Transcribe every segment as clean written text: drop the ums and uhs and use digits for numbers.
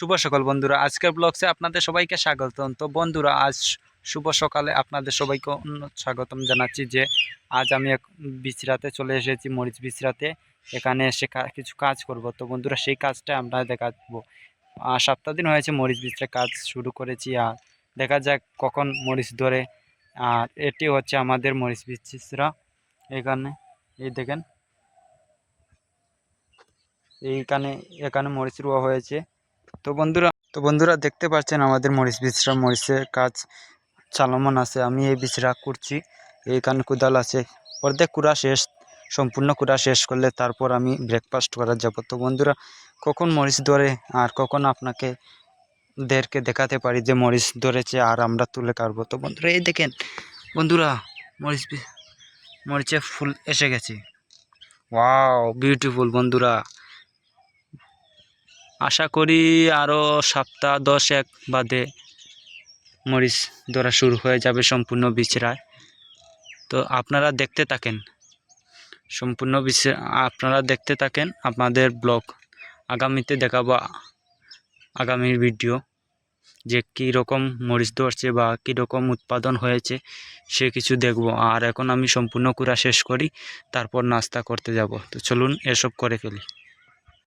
শুভ সকাল বন্ধুরা, আজকের ব্লগসে আপনাদের সবাইকে স্বাগতম। তো বন্ধুরা, আজ শুভ সকালে আপনাদের সবাইকে স্বাগতম জানাচ্ছি যে আজ আমি বিচরাতে চলে এসেছি, মরিচ বিচরাতে। এখানে এসে কিছু কাজ করব। তো বন্ধুরা, সেই কাজটা আমরা দেখাবো। 7 দিন হয়েছে মরিচ বিচরা কাজ শুরু করেছি, আর দেখা যাক কখন মরিচ ধরে। আর এটি হচ্ছে আমাদের মরিচ বিচরা। এখানে এই দেখেন, এখানে মরিচ রোয়া হয়েছে। তো বন্ধুরা দেখতে পাচ্ছেন আমাদের মরিচ বিচরা, মরিচের কাজ চলমান আছে। আমি এই বিচরা করছি, এইখানে কোদাল আছে, অর্ধেক কুড়া শেষ। সম্পূর্ণ কুড়া শেষ করলে তারপর আমি ব্রেকফাস্ট করা যাব। তো বন্ধুরা, কখন মরিচ ধরে আর কখন আপনাদেরকে দেখাতে পারি যে মরিচ ধরেছে আর আমরা তুলে কাটবো। তো বন্ধুরা, এই দেখেন বন্ধুরা, মরিচে ফুল এসে গেছে। ওয়াও, বিউটিফুল বন্ধুরা। আশা করি আরও সপ্তাহ 10 বাদে মরিচ ধরা শুরু হয়ে যাবে সম্পূর্ণ বিচরায়। তো আপনারা দেখতে থাকেন, আপনারা দেখতে থাকেন আপনাদের ব্লগ। আগামীতে দেখাবো আগামীর ভিডিও, যে কী রকম মরিচ ধরছে বা কী রকম উৎপাদন হয়েছে সে কিছু দেখব। আর এখন আমি সম্পূর্ণ কুড়া শেষ করি, তারপর নাস্তা করতে যাব। তো চলুন এসব করে ফেলি।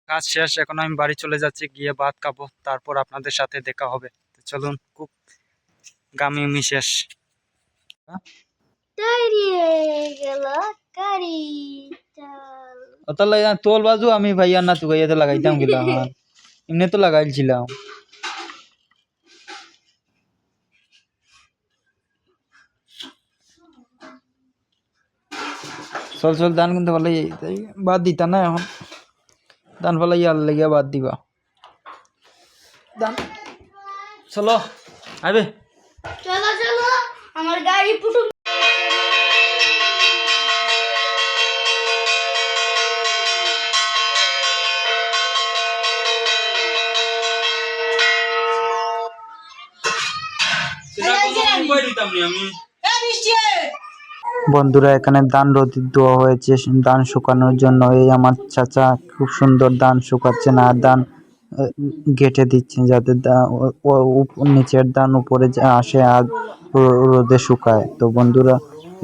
কাজ শেষ, এখন আমি বাড়ি চলে যাচ্ছি, গিয়ে ভাত খাবো, তারপর আপনাদের সাথে দেখা হবে। তো চলুন, খুব গামি শেষ। তোল বাজু আমি ভাইয়া না তুই তো লাগাইতাম গেলাম, এমনি তো লাগাইছিলাম। চল চল, ধান কিন্তু ভালো বাদ দিতা না, এখন ধান ফেলাই ইয়ার লেগে বাদ দিবা ধান। চলো আইবে, চলো চলো, আমার গাড়ি পুটুক। বন্ধুরা এখানে ধান রোদ দেওয়া হয়েছে ধান শুকানোর জন্য। এই আমার চাচা খুব সুন্দর ধান শুকাচ্ছেন আর ধান গেঁটে দিচ্ছেন, যাতে নিচের ধান উপরে আসে আর রোদে শুকায়। তো বন্ধুরা,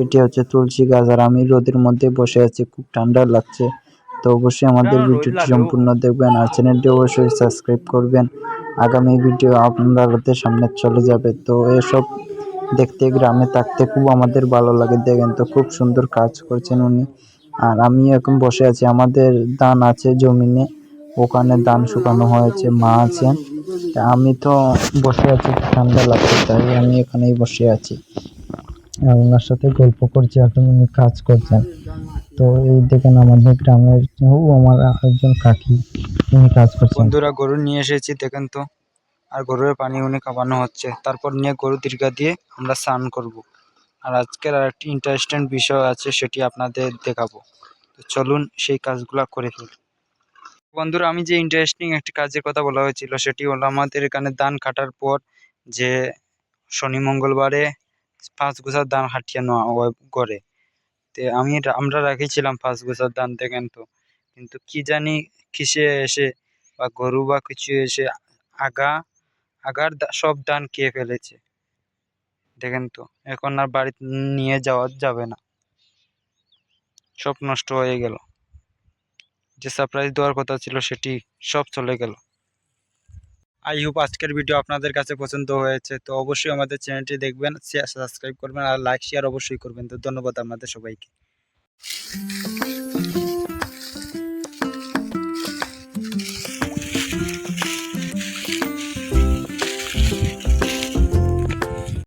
এটি হচ্ছে তুলসী গাছ, আর আমি রোদের মধ্যে বসে আছি, খুব ঠান্ডা লাগছে। তো অবশ্যই আমাদের ভিডিওটি সম্পূর্ণ দেখবেন আর চ্যানেলটি অবশ্যই সাবস্ক্রাইব করবেন। আগামী ভিডিও আপনাদের সামনে চলে যাবে। তো এসব দেখতে, গ্রামে থাকতে খুব আমাদের ভালো লাগে। দেখেন তো, খুব সুন্দর কাজ করছেন উনি। আর আমি এখন বসে আছি, আমাদের ধান আছে জমিনে, ওখানে ধান শুকানো হয়েছে, মা আছেন। তা আমি তো বসে আছি, ঠান্ডা লাগছে তাই আমি এখানেই বসে আছি আর ওনার সাথে গল্প করছি, আর উনি কাজ করছেন। তো এই দেখেন আমাদের গ্রামের আমার একজন কাকি, উনি কাজ করছেন। বন্ধুরা, গরু নিয়ে এসেছি দেখেন তো, আর গরুর পানি উনি খাওয়ানো হচ্ছে, তারপর নিয়ে গরু দীর্ঘা দিয়ে আমরা স্নান করব। আর আজকের আরেকটি ইন্টারেস্টিং বিষয় আছে, সেটি আপনাদের দেখাবো। তো চলুন সেই কাজগুলো করে ফেলি। বন্ধুরা, আমি যে ইন্টারেস্টিং একটি কাজের কথা বলা হয়েছিল, সেটি হলো আমাদের এখানে ধান কাটার পর যে শনি মঙ্গলবারে 5 গোছার ধান হাঁটিয়ে নেওয়া হয় ঘরে। তো আমরা রাখিছিলাম 5 গোছার ধান, দেখেন তো। কিন্তু কি জানি কিসে এসে বা গরু বা কিছু এসে আগার সব ধান খেয়ে ফেলেছে, দেখেন তো। এখন আর বাড়িতে নিয়ে যাওয়া যাবে না, সব নষ্ট হয়ে গেল। যে সারপ্রাইজ দেওয়ার কথা ছিল সেটি সব চলে গেল। আই হোপ আজকের ভিডিও আপনাদের কাছে পছন্দ হয়েছে। তো অবশ্যই আমাদের চ্যানেলটি দেখবেন, সাবস্ক্রাইব করবেন আর লাইক শেয়ার অবশ্যই করবেন। তো ধন্যবাদ আপনাদের সবাইকে।